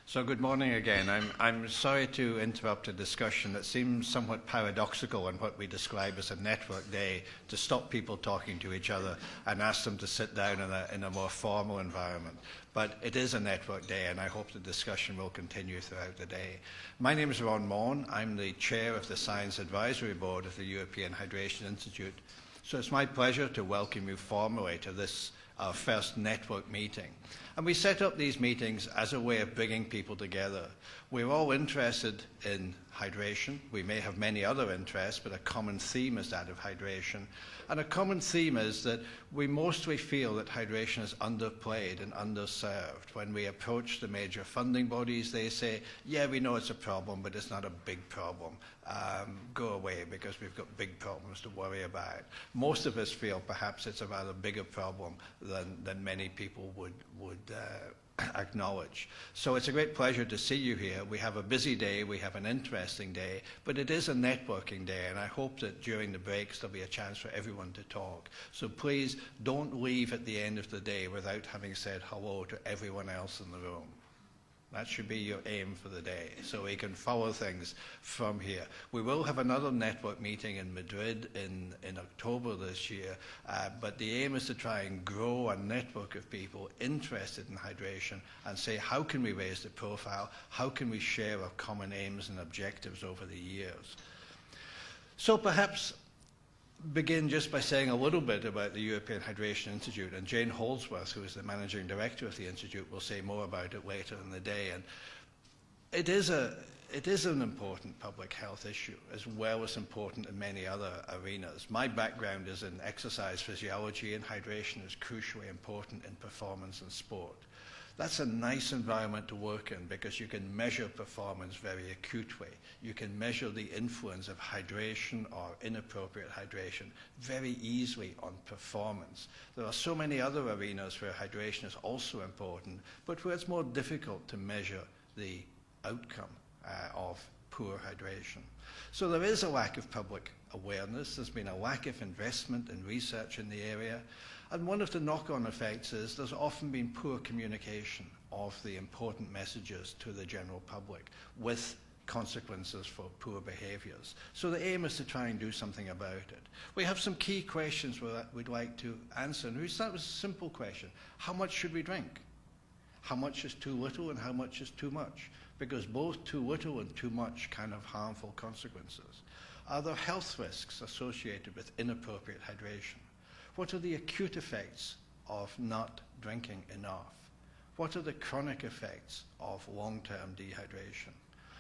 So good morning again. I'm sorry to interrupt a discussion that seems somewhat paradoxical in what we describe as a network day, to stop people talking to each other and ask them to sit down in a more formal environment. But it is a network day, and I hope the discussion will continue throughout the day. My name is Ron Maughan. I'm the chair of the Science Advisory Board of the European Hydration Institute. So it's my pleasure to welcome you formally to this our first network meeting. And we set up these meetings as a way of bringing people together. We're all interested in hydration. We may have many other interests, but a common theme is that of hydration. And a common theme is that we mostly feel that hydration is underplayed and underserved. When we approach the major funding bodies, they say, yeah, we know it's a problem, but it's not a big problem. Go away, because we've got big problems to worry about. Most of us feel perhaps it's a rather bigger problem than many people would acknowledge. So it's a great pleasure to see you here. We have a busy day, we have an interesting day, but it is a networking day, and I hope that during the breaks there'll be a chance for everyone to talk. So please don't leave at the end of the day without having said hello to everyone else in the room. That should be your aim for the day, so we can follow things from here. We will have another network meeting in Madrid in October this year, but the aim is to try and grow a network of people interested in hydration and say, how can we raise the profile? How can we share our common aims and objectives over the years? So perhaps begin just by saying a little bit about the European Hydration Institute, and Jane Holdsworth, who is the managing director of the Institute, will say more about it later in the day. And it is an important public health issue, as well as important in many other arenas. My background is in exercise physiology, and hydration is crucially important in performance and sport. That's a nice environment to work in, because you can measure performance very acutely. You can measure the influence of hydration or inappropriate hydration very easily on performance. There are so many other arenas where hydration is also important, but where it's more difficult to measure the outcome of poor hydration. So there is a lack of public awareness. There's been a lack of investment in research in the area. And one of the knock-on effects is there's often been poor communication of the important messages to the general public, with consequences for poor behaviors. So the aim is to try and do something about it. We have some key questions we'd like to answer. And we start with a simple question. How much should we drink? How much is too little and how much is too much? Because both too little and too much can have harmful consequences. Are there health risks associated with inappropriate hydration? What are the acute effects of not drinking enough? What are the chronic effects of long-term dehydration?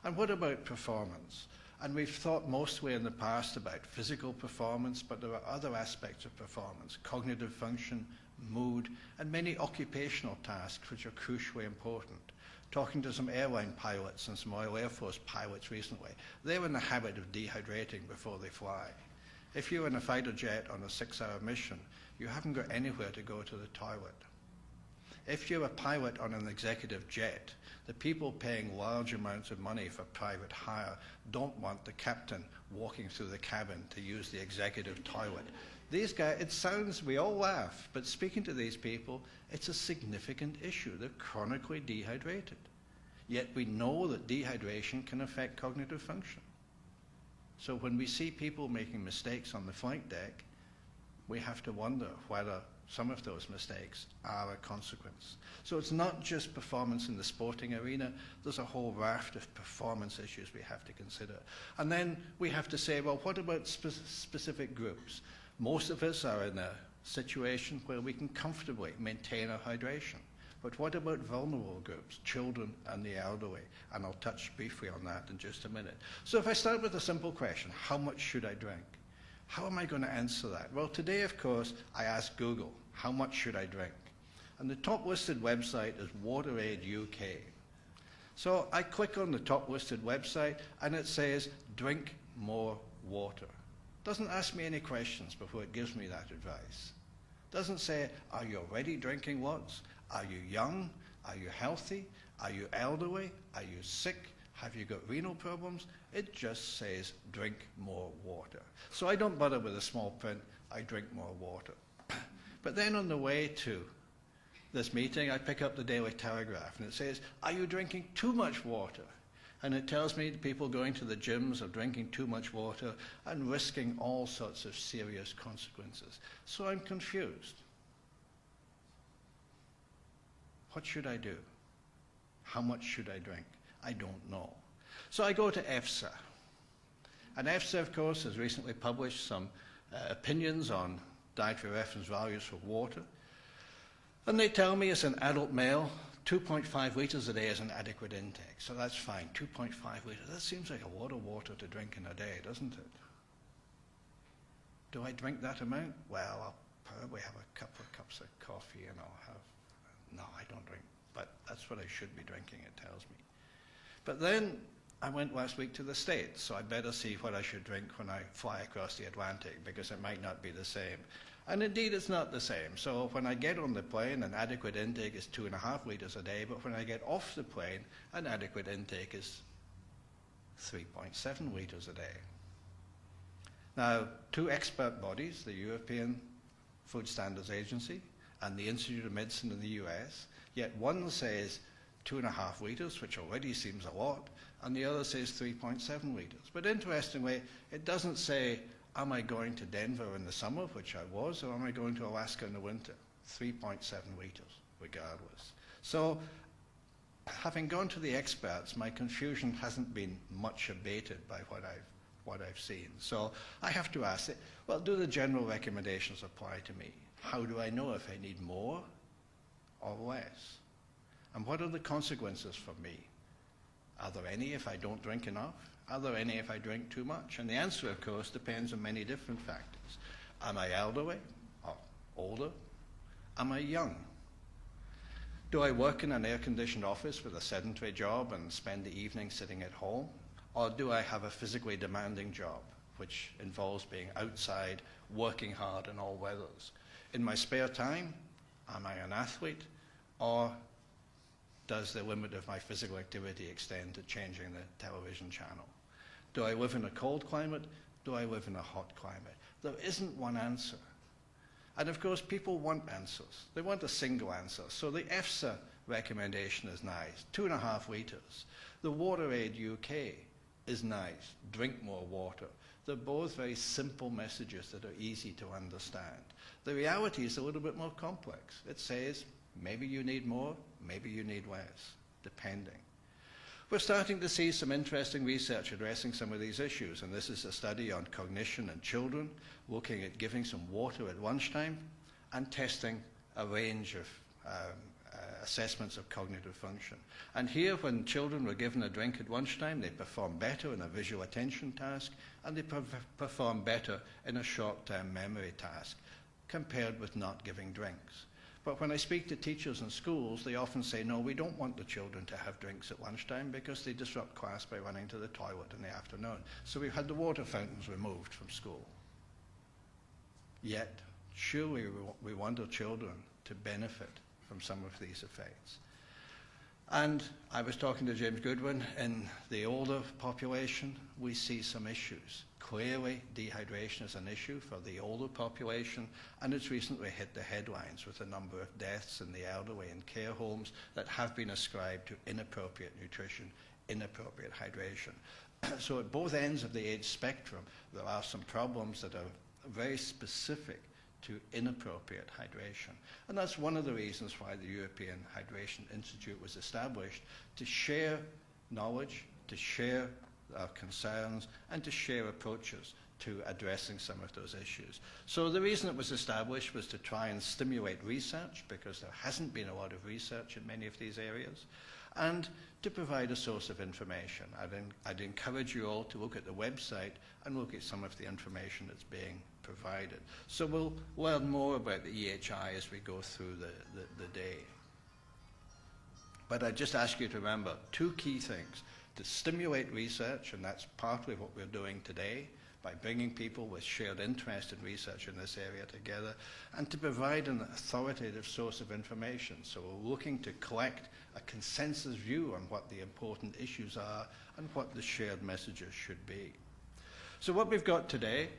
And what about performance? And we've thought mostly in the past about physical performance, but there are other aspects of performance: cognitive function, mood, and many occupational tasks which are crucially important. Talking to some airline pilots and some Royal Air Force pilots recently, they're in the habit of dehydrating before they fly. If you're in a fighter jet on a 6-hour mission, you haven't got anywhere to go to the toilet. If you're a pilot on an executive jet, the people paying large amounts of money for private hire don't want the captain walking through the cabin to use the executive toilet. These guys, it sounds, we all laugh, but speaking to these people, it's a significant issue. They're chronically dehydrated. Yet we know that dehydration can affect cognitive function. So when we see people making mistakes on the flight deck, we have to wonder whether some of those mistakes are a consequence. So it's not just performance in the sporting arena. There's a whole raft of performance issues we have to consider. And then we have to say, well, what about specific groups? Most of us are in a situation where we can comfortably maintain our hydration. But what about vulnerable groups, children and the elderly? And I'll touch briefly on that in just a minute. So if I start with a simple question, how much should I drink? How am I going to answer that? Well, today, of course, I asked Google, how much should I drink? And the top listed website is WaterAid UK. So I click on the top listed website, and it says, drink more water. Doesn't ask me any questions before it gives me that advice. Doesn't say, are you already drinking lots? Are you young? Are you healthy? Are you elderly? Are you sick? Have you got renal problems? It just says drink more water. So I don't bother with the small print. I drink more water. But then on the way to this meeting, I pick up the Daily Telegraph, and it says, "Are you drinking too much water?" And it tells me people going to the gyms are drinking too much water and risking all sorts of serious consequences. So I'm confused. What should I do? How much should I drink? I don't know. So I go to EFSA. And EFSA, of course, has recently published some opinions on dietary reference values for water. And they tell me as an adult male, 2.5 litres a day is an adequate intake. So that's fine, 2.5 litres. That seems like a lot of water to drink in a day, doesn't it? Do I drink that amount? Well, I'll probably have a couple of cups of coffee and I'll have... No, I don't drink. But that's what I should be drinking, it tells me. But then I went last week to the States, so I better see what I should drink when I fly across the Atlantic, because it might not be the same. And indeed, it's not the same. So when I get on the plane, an adequate intake is 2.5 litres a day, but when I get off the plane, an adequate intake is 3.7 litres a day. Now, two expert bodies, the European Food Standards Agency and the Institute of Medicine in the US, yet one says 2.5 litres, which already seems a lot, and the other says 3.7 litres. But interestingly, it doesn't say, am I going to Denver in the summer, which I was, or am I going to Alaska in the winter? 3.7 litres, regardless. So, having gone to the experts, my confusion hasn't been much abated by what I've seen. So I have to ask, well, do the general recommendations apply to me? How do I know if I need more or less? And what are the consequences for me? Are there any if I don't drink enough? Are there any if I drink too much? And the answer, of course, depends on many different factors. Am I elderly or older? Am I young? Do I work in an air-conditioned office with a sedentary job and spend the evening sitting at home? Or do I have a physically demanding job, which involves being outside, working hard in all weathers? In my spare time, am I an athlete? Or does the limit of my physical activity extend to changing the television channel? Do I live in a cold climate? Do I live in a hot climate? There isn't one answer. And of course, people want answers. They want a single answer. So the EFSA recommendation is nice, 2.5 litres. The WaterAid UK is nice, drink more water. They're both very simple messages that are easy to understand. The reality is a little bit more complex. It says, maybe you need more, maybe you need less, depending. We're starting to see some interesting research addressing some of these issues, and this is a study on cognition in children, looking at giving some water at lunchtime and testing a range of assessments of cognitive function. And here, when children were given a drink at lunchtime, they performed better in a visual attention task, and they performed better in a short-term memory task, compared with not giving drinks. But when I speak to teachers in schools, they often say, no, we don't want the children to have drinks at lunchtime because they disrupt class by running to the toilet in the afternoon. So we've had the water fountains removed from school. Yet, surely we want our children to benefit from some of these effects. And I was talking to James Goodwin. In the older population, we see some issues. Clearly, dehydration is an issue for the older population, and it's recently hit the headlines with a number of deaths in the elderly in care homes that have been ascribed to inappropriate nutrition, inappropriate hydration. So at both ends of the age spectrum, there are some problems that are very specific to inappropriate hydration. And that's one of the reasons why the European Hydration Institute was established, to share knowledge, to share our concerns, and to share approaches to addressing some of those issues. So the reason it was established was to try and stimulate research, because there hasn't been a lot of research in many of these areas, and to provide a source of information. I'd encourage you all to look at the website and look at some of the information that's being provided. So we'll learn more about the EHI as we go through the day. But I just ask you to remember two key things: to stimulate research, and that's partly what we're doing today by bringing people with shared interest in research in this area together, and to provide an authoritative source of information. So we're looking to collect a consensus view on what the important issues are and what the shared messages should be. So what we've got today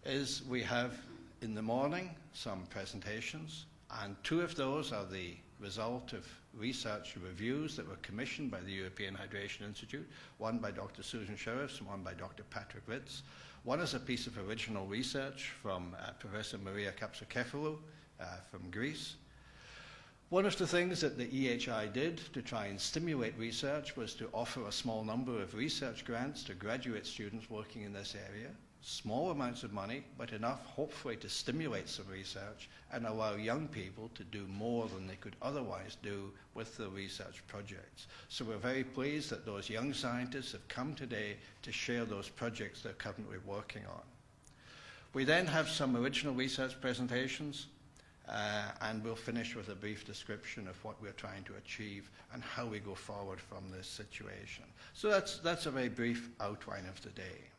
is we have in the morning some presentations, and two of those are the result of research reviews that were commissioned by the European Hydration Institute, one by Dr. Susan Sheriffs and one by Dr. Patrick Ritz. One is a piece of original research from Professor Maria Kapsakefalou from Greece. One of the things that the EHI did to try and stimulate research was to offer a small number of research grants to graduate students working in this area. Small amounts of money, but enough hopefully to stimulate some research and allow young people to do more than they could otherwise do with the research projects. So we're very pleased that those young scientists have come today to share those projects they're currently working on. We then have some original research presentations, and we'll finish with a brief description of what we're trying to achieve and how we go forward from this situation. So that's a very brief outline of the day.